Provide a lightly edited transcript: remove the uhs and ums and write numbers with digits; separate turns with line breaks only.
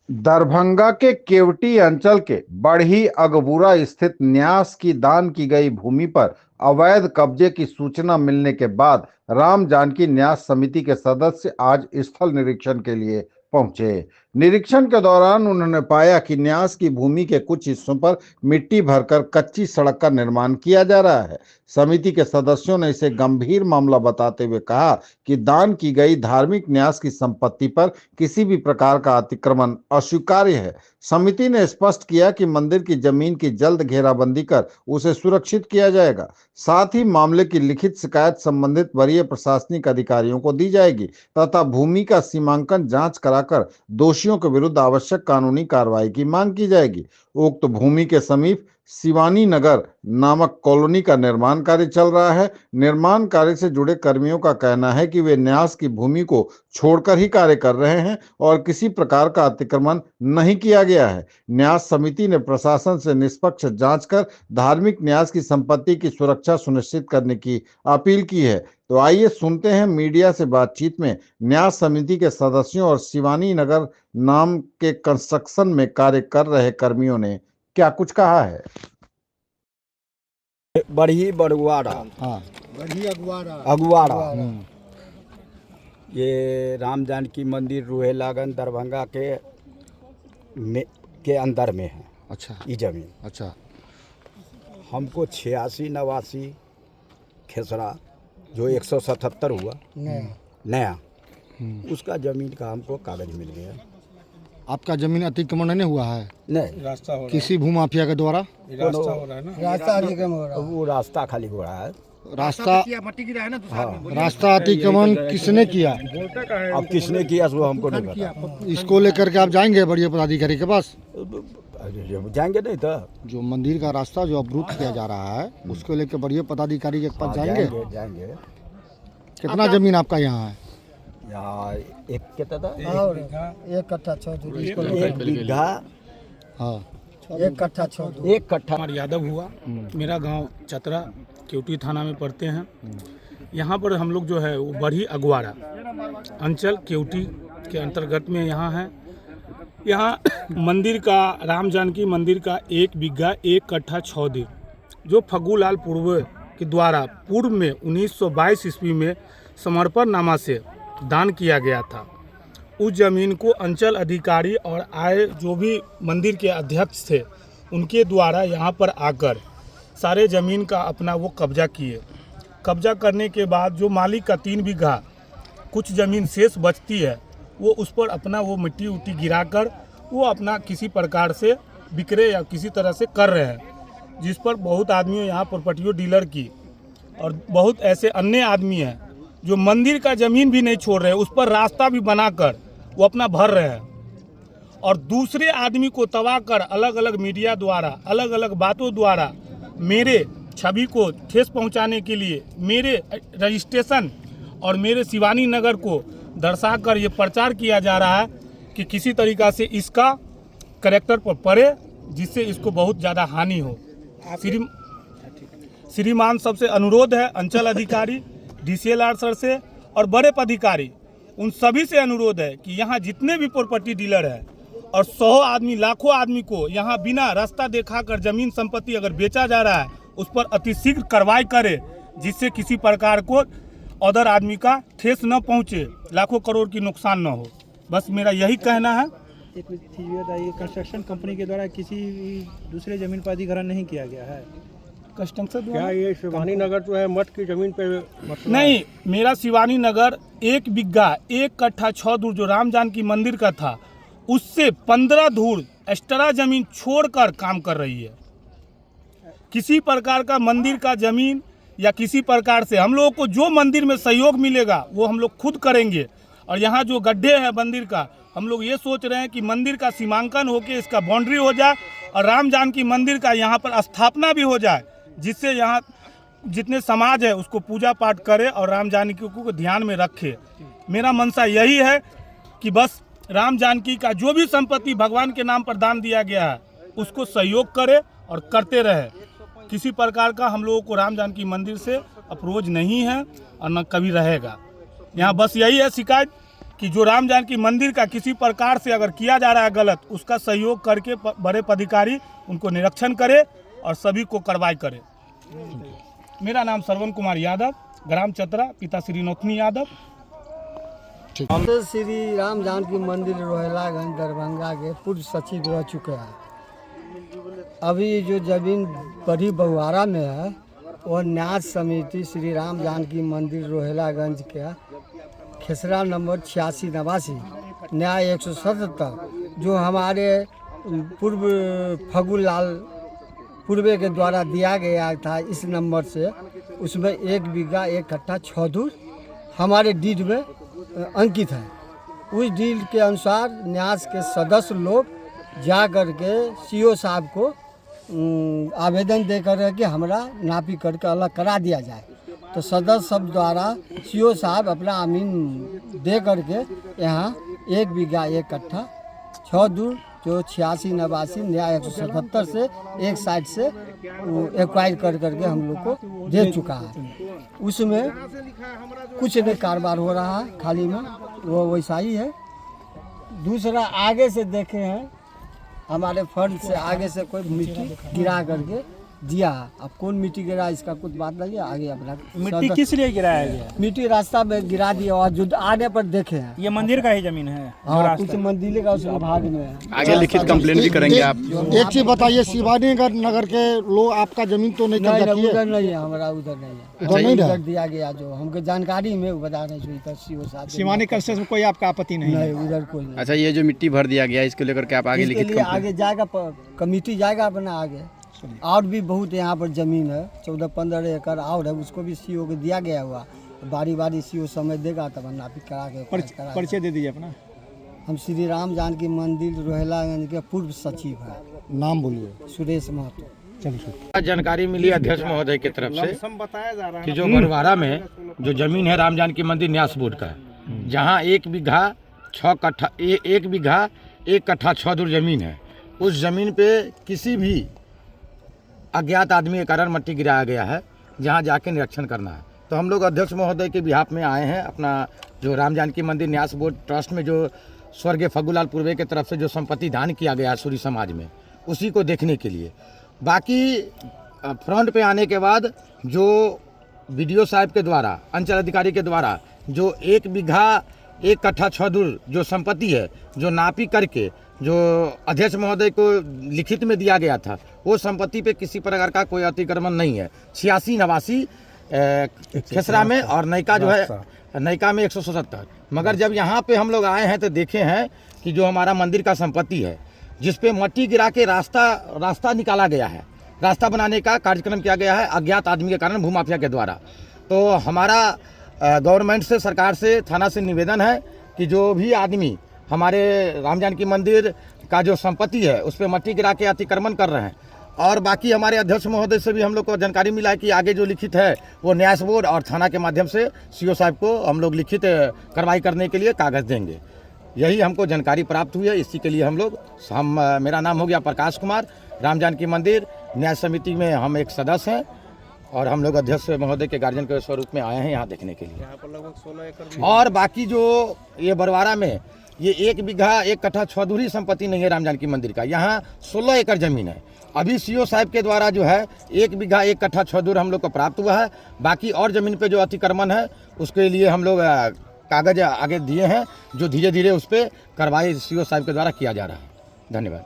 दरभंगा के केवटी अंचल के बढ़ी अगबुरा स्थित न्यास की दान की गई भूमि पर अवैध कब्जे की सूचना मिलने के बाद राम जानकी न्यास समिति के सदस्य आज स्थल निरीक्षण के लिए पहुंचे। निरीक्षण के दौरान उन्होंने पाया कि न्यास की भूमि के कुछ हिस्सों पर मिट्टी भरकर कच्ची सड़क का निर्माण किया जा रहा है। समिति के सदस्यों ने इसे गंभीर मामला बताते हुए कहा कि दान की गई धार्मिक न्यास की संपत्ति पर किसी भी प्रकार का अतिक्रमण अस्वीकार्य है। समिति ने स्पष्ट किया कि मंदिर की जमीन की जल्द घेराबंदी कर उसे सुरक्षित किया जाएगा। साथ ही मामले की लिखित शिकायत संबंधित वरीय प्रशासनिक अधिकारियों को दी जाएगी तथा भूमि का सीमांकन जांच कराकर दोषियों के विरुद्ध आवश्यक कानूनी कार्रवाई की मांग की जाएगी। उक्त भूमि के समीप शिवानी नगर नामक कॉलोनी का निर्माण कार्य चल रहा है। निर्माण कार्य से जुड़े कर्मियों का कहना है कि वे न्यास की भूमि को छोड़कर ही कार्य कर रहे हैं और किसी प्रकार का अतिक्रमण नहीं किया गया है। न्यास समिति ने प्रशासन से निष्पक्ष जांच कर धार्मिक न्यास की संपत्ति की सुरक्षा सुनिश्चित करने की अपील की है। तो आइए सुनते हैं मीडिया से बातचीत में न्यास समिति के सदस्यों और शिवानी नगर नाम के कंस्ट्रक्शन में कार्य कर रहे कर्मियों ने क्या कुछ कहा है।
बढ़ी बड़ुआरा,
हाँ,
बढ़ी अगवारा
अगुआरा। ये राम जानकी मंदिर रूहे लागन दरभंगा के अंदर में है।
अच्छा
ये जमीन
अच्छा।
हमको 86-89 खेसरा जो 177 हुआ नया उसका ज़मीन का हमको कागज मिल गया।
आपका जमीन अतिक्रमण नहीं हुआ है?
नहीं,
रास्ता हो रहा
किसी भूमाफिया के द्वारा?
है, रास्ता हो रहा है ना,
रास्ता अधिगम हो रहा है।
वो रास्ता खाली हो रहा है।
रास्ता
मट्टी गिरा है ना,
हाँ,
रास्ता अतिक्रमण किसने किया?
अब किसने किया वो हमको नहीं पता।
इसको लेकर के आप जाएंगे बड़े पदाधिकारी के पास?
जाएंगे नहीं तो
जो मंदिर का रास्ता जो अवरुद्ध किया जा रहा है उसको लेकर बड़े पदाधिकारी के पास जाएंगे?
जाएंगे।
कितना जमीन आपका यहाँ है?
यहाँ एक कितना था?
और 1 कट्ठा 6 दूरी,
एक बीघा,
हाँ,
1 कट्ठा 6 दूरी।
1 कट्ठा।
कुमार यादव हुआ। मेरा गांव चतरा केवटी थाना में पड़ते हैं। यहाँ पर हम लोग जो है वो बढ़ी अगवारा अंचल केवटी के अंतर्गत में यहाँ है। यहाँ मंदिर का राम जानकी मंदिर का 1 बीघा 1 कट्ठा 6 दिन जो फग्गूलाल पूर्व के द्वारा पूर्व में 1922 ईस्वी में समर्पण नामा से दान किया गया था। उस जमीन को अंचल अधिकारी और आए जो भी मंदिर के अध्यक्ष थे उनके द्वारा यहाँ पर आकर सारे ज़मीन का अपना वो कब्जा किए। कब्जा करने के बाद जो मालिक का 3 बीघा कुछ ज़मीन शेष बचती है वो उस पर अपना वो मिट्टी उट्टी गिराकर वो अपना किसी प्रकार से बिक्रे या किसी तरह से कर रहे हैं, जिस पर बहुत आदमी यहाँ प्रॉपर्टियों डीलर की और बहुत ऐसे अन्य आदमी हैं जो मंदिर का ज़मीन भी नहीं छोड़ रहे हैं, उस पर रास्ता भी बनाकर वो अपना भर रहे हैं और दूसरे आदमी को तबाह कर अलग अलग मीडिया द्वारा अलग अलग बातों द्वारा मेरे छवि को ठेस पहुंचाने के लिए मेरे रजिस्ट्रेशन और मेरे शिवानी नगर को दर्शाकर ये प्रचार किया जा रहा है कि किसी तरीक़ा से इसका करैक्टर पर पड़े जिससे इसको बहुत ज़्यादा हानि हो। श्रीमान सबसे अनुरोध है, अंचल अधिकारी DCLR सर से और बड़े पदाधिकारी उन सभी से अनुरोध है कि यहाँ जितने भी प्रॉपर्टी डीलर है और 100 आदमी लाखों आदमी को यहाँ बिना रास्ता दिखाकर जमीन संपत्ति अगर बेचा जा रहा है उस पर अतिशीघ्र कार्रवाई करे जिससे किसी प्रकार को अदर आदमी का ठेस न पहुँचे, लाखों करोड़ की नुकसान न हो। बस मेरा यही कहना है।
एक चीज़ बताइए, कंस्ट्रक्शन कंपनी के द्वारा किसी दूसरे जमीन पर अधिग्रहण नहीं किया गया है?
कस्टमर
क्या ये शिवानी नगर जो है मठ की जमीन पे
नहीं, मेरा शिवानी नगर 1 बीघा 1 कट्ठा 6 दूर जो राम जानकी मंदिर का था उससे 15 धूर एक्स्ट्रा जमीन छोड़कर काम कर रही है। किसी प्रकार का मंदिर का जमीन या किसी प्रकार से हम लोगों को जो मंदिर में सहयोग मिलेगा वो हम लोग खुद करेंगे। और यहाँ जो गड्ढे हैं मंदिर का, हम लोग ये सोच रहे हैं कि मंदिर का सीमांकन होकर इसका बाउंड्री हो जाए और राम जानकी मंदिर का यहाँ पर स्थापना भी हो जाए, जिससे यहाँ जितने समाज है उसको पूजा पाठ करे और राम जानकी को ध्यान में रखे। मेरा मनसा यही है कि बस राम जानकी का जो भी संपत्ति भगवान के नाम पर दान दिया गया है उसको सहयोग करे और करते रहे। किसी प्रकार का हम लोगों को राम जानकी मंदिर से अप्रोच नहीं है और न कभी रहेगा। यहाँ बस यही है शिकायत कि जो राम जानकी मंदिर का किसी प्रकार से अगर किया जा रहा है गलत, उसका सहयोग करके बड़े पदाधिकारी उनको निरीक्षण करे और सभी को कार्रवाई करे। मेरा नाम श्रवण कुमार यादव, ग्राम चतरा, पिता श्री नौतनी यादव।
हम तो श्री राम जानकी मंदिर रोहिलागंज दरभंगा के पूर्व सचिव रह चुके हैं। अभी जो जमीन बड़ी बहुआरा में है वो न्यास समिति श्री राम जानकी मंदिर रोहिलागंज के खेसरा नंबर 8689 न्याय 177 जो हमारे पूर्व फगुलाल पूर्वे के द्वारा दिया गया था इस नंबर से, उसमें 1 बीघा 1 कट्ठा 6 धूर हमारे डीड में अंकित है। उस डीड के अनुसार न्यास के सदस्य लोग जा कर के सीओ साहब को आवेदन दे कर के हमरा नापी करके अलग करा दिया जाए। तो सदस्य सब द्वारा सीओ साहब अपना अमीन दे करके यहाँ 1 बीघा 1 कट्ठा 6 दूर जो 8689 न्याय 177 से एक साइड से एक्वायर कर करके हम लोग को दे चुका है। उसमें कुछ नहीं कारोबार हो रहा है, खाली में वो वैसा ही है। दूसरा आगे से देखे हैं हमारे फंड से आगे से कोई मिट्टी गिरा करके दिया। अब कौन मिट्टी गिरा इसका कुछ बात नहीं है, आगे अपना
मिट्टी किस लिए गिराया गया?
मिट्टी रास्ता में गिरा दिया और जो आने पर देखे हैं।
ये मंदिर का ही जमीन है?
हाँ, कुछ मंदिर का उस भाग में है।
आगे लिखित कंप्लेंट भी करेंगे आप?
एक चीज बताइए, शिवानी नगर के लोग आपका जमीन तो नहीं
नहीं,
कब्जा किए?
उधर नहीं है, हमारा उधर नहीं है।
उधर नहीं
उधर दिया गया जो हमको जानकारी में बता रहे हैं सीओ साहब।
शिवानी कल्चर में कोई आपका आपत्ति नहीं?
नहीं, उधर कोई नहीं।
अच्छा, ये जो मिट्टी भर दिया गया इसको लेकर के आप आगे
इसके
लिखित
लिए आगे जाएगा कमेटी जाएगा अपना आगे। और भी बहुत यहाँ पर जमीन है, 14-15 एकड़ और है, उसको भी सीओ को दिया गया हुआ। बारी बारी सीओ समय देगा तब नापी करा के
परिचय दे दीजिए अपना।
हम श्री राम जानकी मंदिर रोहिलागंज के पूर्व सचिव है।
नाम बोलिए।
सुरेश महतो।
जानकारी मिली अध्यक्ष महोदय की तरफ से
बताया जा रहा है
कि जो बरवारा में जो जमीन है राम जानकी मंदिर न्यास बोर्ड का, जहां 1 बीघा 6 कट्ठा 1 बीघा 1 कट्ठा 6 दूर जमीन है, उस जमीन पे किसी भी अज्ञात आदमी के कारण मट्टी गिराया गया है, जहां जाके निरीक्षण करना है। तो हम लोग अध्यक्ष महोदय के बिहाफ में आए हैं। अपना जो राम जानकी मंदिर न्यास बोर्ड ट्रस्ट में जो स्वर्गीय फगुलाल पूर्वे की तरफ से जो संपत्ति दान किया गया है सूरी समाज में, उसी को देखने के लिए। बाकी फ्रंट पे आने के बाद जो बीडीओ साहब के द्वारा, अंचल अधिकारी के द्वारा जो 1 बीघा 1 कट्ठा 6 दूर जो संपत्ति है, जो नापी करके जो अध्यक्ष महोदय को लिखित में दिया गया था, वो संपत्ति पे किसी प्रकार का कोई अतिक्रमण नहीं है। 8689 खेसरा में और नयका जो है नयका में 177। मगर जब यहाँ पे हम लोग आए हैं तो देखे हैं कि जो हमारा मंदिर का संपत्ति है, जिस पे मट्टी गिरा के रास्ता निकाला गया है, रास्ता बनाने का कार्यक्रम किया गया है अज्ञात आदमी के कारण, भूमाफिया के द्वारा। तो हमारा गवर्नमेंट से, सरकार से, थाना से निवेदन है कि जो भी आदमी हमारे राम जानकी मंदिर का जो संपत्ति है उस पर मट्टी गिरा के अतिक्रमण कर रहे हैं, और बाकी हमारे अध्यक्ष महोदय से भी हम लोग को जानकारी मिला है कि आगे जो लिखित है वो न्यास बोर्ड और थाना के माध्यम से सीओ साहब को हम लोग लिखित कार्रवाई करने के लिए कागज़ देंगे। यही हमको जानकारी प्राप्त हुई है। इसी के लिए मेरा नाम हो गया प्रकाश कुमार, राम जानकी मंदिर न्याय समिति में हम एक सदस्य हैं, और हम लोग अध्यक्ष महोदय के गार्जियन के स्वरूप में आए हैं यहाँ देखने के लिए। और बाकी जो ये बरवारा में ये 1 बीघा 1 कट्ठा 6 दूरी संपत्ति नहीं है राम जानकी मंदिर का, यहाँ 16 एकड़ जमीन है। अभी सीओ साहब के द्वारा जो है 1 बीघा 1 कट्ठा 6 दूर हम लोग को प्राप्त हुआ है। बाकी और ज़मीन पे जो अतिक्रमण है उसके लिए हम लोग कागज़ आगे दिए हैं, जो धीरे धीरे उस पर कार्रवाई सीओ साहब के द्वारा किया जा रहा है। धन्यवाद।